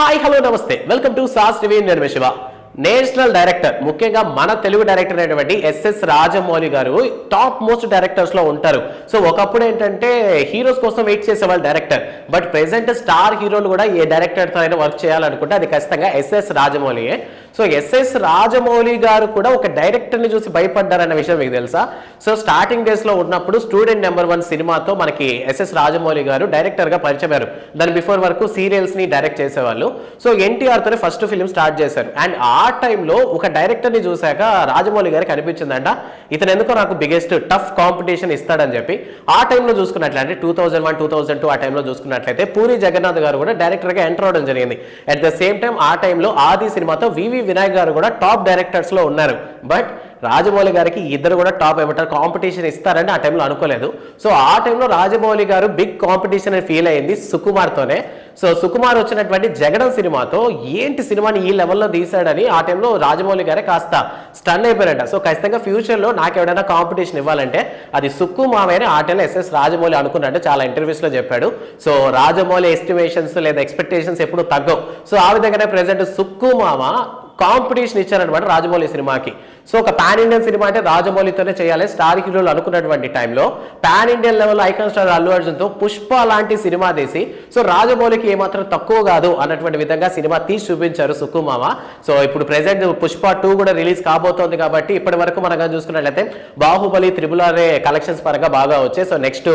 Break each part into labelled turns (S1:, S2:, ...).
S1: Hi hello నమస్తే welcome to sauce TV. నేను Shiva. National director, ముఖ్యంగా మన తెలుగు డైరెక్టర్ అయినటువంటి ఎస్ఎస్ రాజమౌళి గారు టాప్ మోస్ట్ డైరెక్టర్స్ లో ఉంటారు. సో ఒకప్పుడు ఏంటంటే హీరోస్ కోసం వెయిట్ చేసేవాళ్ళు డైరెక్టర్, బట్ ప్రెసెంట్ స్టార్ హీరోలు కూడా ఏ డైరెక్టర్ తో అయినా వర్క్ చేయాలనుకుంటే అది ఖచ్చితంగా ఎస్ఎస్ రాజమౌళియే. సో ఎస్ఎస్ రాజమౌళి గారు కూడా ఒక డైరెక్టర్ ని చూసి భయపడ్డారన్న విషయం మీకు తెలుసా? సో స్టార్టింగ్ డేస్ లో ఉన్నప్పుడు స్టూడెంట్ నెంబర్ 1 సినిమాతో మనకి ఎస్ఎస్ రాజమౌళి గారు డైరెక్టర్ గా పరిచయారు. దాని బిఫోర్ వరకు సీరియల్స్ ని డైరెక్ట్ చేసేవాళ్ళు. సో ఎన్టీఆర్ తోనే ఫస్ట్ ఫిల్మ్ స్టార్ట్ చేశారు. అండ్ ఆ టైంలో ఒక డైరెక్టర్ ని చూశాక రాజమౌళి గారికి అనిపించిందంట, ఇతను ఎందుకో నాకు బిగ్గెస్ట్ టఫ్ కాంపిటీషన్ ఇస్తాడని చెప్పి. ఆ టైంలో చూసుకున్నట్లయితే 2001, 2002 ఆ టైంలో చూసుకున్నట్లయితే పూరి జగన్నాథ్ గారు కూడా డైరెక్టర్ గా ఎంటర్ అవడం జరిగింది. అట్ ద సేమ్ టైం ఆ టైంలో ఆది సినిమాతో వివి వినాయక్ గారు కూడా టాప్ డైరెక్టర్స్ లో ఉన్నారు. బట్ రాజమౌళి గారికి ఇద్దరు కూడా టాప్ ఏమంటారు కాంపిటీషన్ ఇస్తారని ఆ టైంలో అనుకోలేదు. సో ఆ టైంలో రాజమౌళి గారు బిగ్ కాంపిటీషన్ అని ఫీల్ అయింది సుకుమార్తోనే. సో సుకుమార్ వచ్చినటువంటి జగడం సినిమాతో ఏంటి సినిమాని ఈ లెవెల్లో తీశాడని ఆ టైంలో రాజమౌళి గారే కాస్త స్టన్ అయిపోయారంట. సో ఖచ్చితంగా ఫ్యూచర్లో నాకు ఎవరైనా కాంపిటీషన్ ఇవ్వాలంటే అది సుక్కు మావయ్యని ఆ టైంలో ఎస్ఎస్ రాజమౌళి అనుకున్నట్టు చాలా ఇంటర్వ్యూస్లో చెప్పాడు. సో రాజమౌళి ఎస్టిమేషన్స్ లేదా ఎక్స్పెక్టేషన్స్ ఎప్పుడు తగ్గవు. సో ఆ విధంగానే ప్రెసెంట్ సుక్కు మామ కాంపిటీషన్ ఇచ్చారనమాట రాజమౌళి సినిమాకి. సో ఒక పాన్ ఇండియన్ సినిమా అంటే రాజమౌళితోనే చేయాలి స్టార్ హీరోలు అనుకున్నటువంటి టైంలో pan Indian level icon star Allu అర్జున్తో పుష్ప లాంటి సినిమా తీసి సో రాజమౌళికి ఏమాత్రం తక్కువ కాదు అన్నటువంటి విధంగా సినిమా తీసి చూపించారు సుకుమామ. సో ఇప్పుడు ప్రెసెంట్ పుష్ప 2 కూడా రిలీజ్ కాబోతోంది కాబట్టి ఇప్పటి వరకు మనం చూసుకున్నట్లయితే బాహుబలి RRR కలెక్షన్స్ పరంగా బాగా వచ్చాయి. So next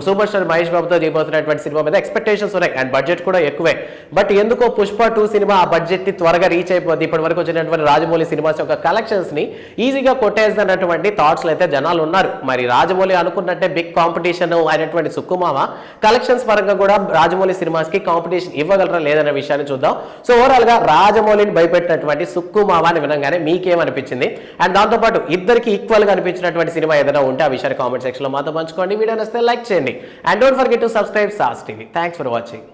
S1: super star Mahesh బాబుతో చేయబోతున్నటువంటి సినిమా మీద ఎక్స్పెక్టేషన్స్ ఉన్నాయి అండ్ బడ్జెట్ కూడా ఎక్కువే. బట్ ఎందుకో పుష్ప 2 సినిమా ఆ బడ్జెట్ ని త్వరగా రీచ్ అయిపోద్ది. ఇప్పటి వరకు వచ్చినటువంటి రాజమౌళి సినిమాస్ యొక్క కలెక్షన్స్ ని ఈజీగా కొట్టేసినటువంటి థాట్స్ అయితే జనాలు ఉన్నారు. మరి రాజమౌళి అనుకున్నట్టే బిగ్ కాంపిటీషన్ అయినటువంటి సుక్కుమామ కలెక్షన్స్ పరంగా కూడా రాజమౌళి సినిమాస్ కి కాంపిటీషన్ ఇవ్వగలరా లేదన్న విషయాన్ని చూద్దాం. సో ఓవరాల్ గా రాజమౌళిని భయపెట్టినటువంటి సుక్కుమామని వినంగానే మీకేమనిపించింది? అండ్ దాంతోపాటు ఇద్దరికి ఈక్వల్ గా అనిపించినటువంటి సినిమా ఏదైనా ఉంటే ఆ విషయాన్ని కామెంట్ సెక్షన్ లో మాతో పంచుకోండి. వీడియో నచ్చితే లైక్ చేయండి and don't forget to subscribe sauce TV. Thanks for watching.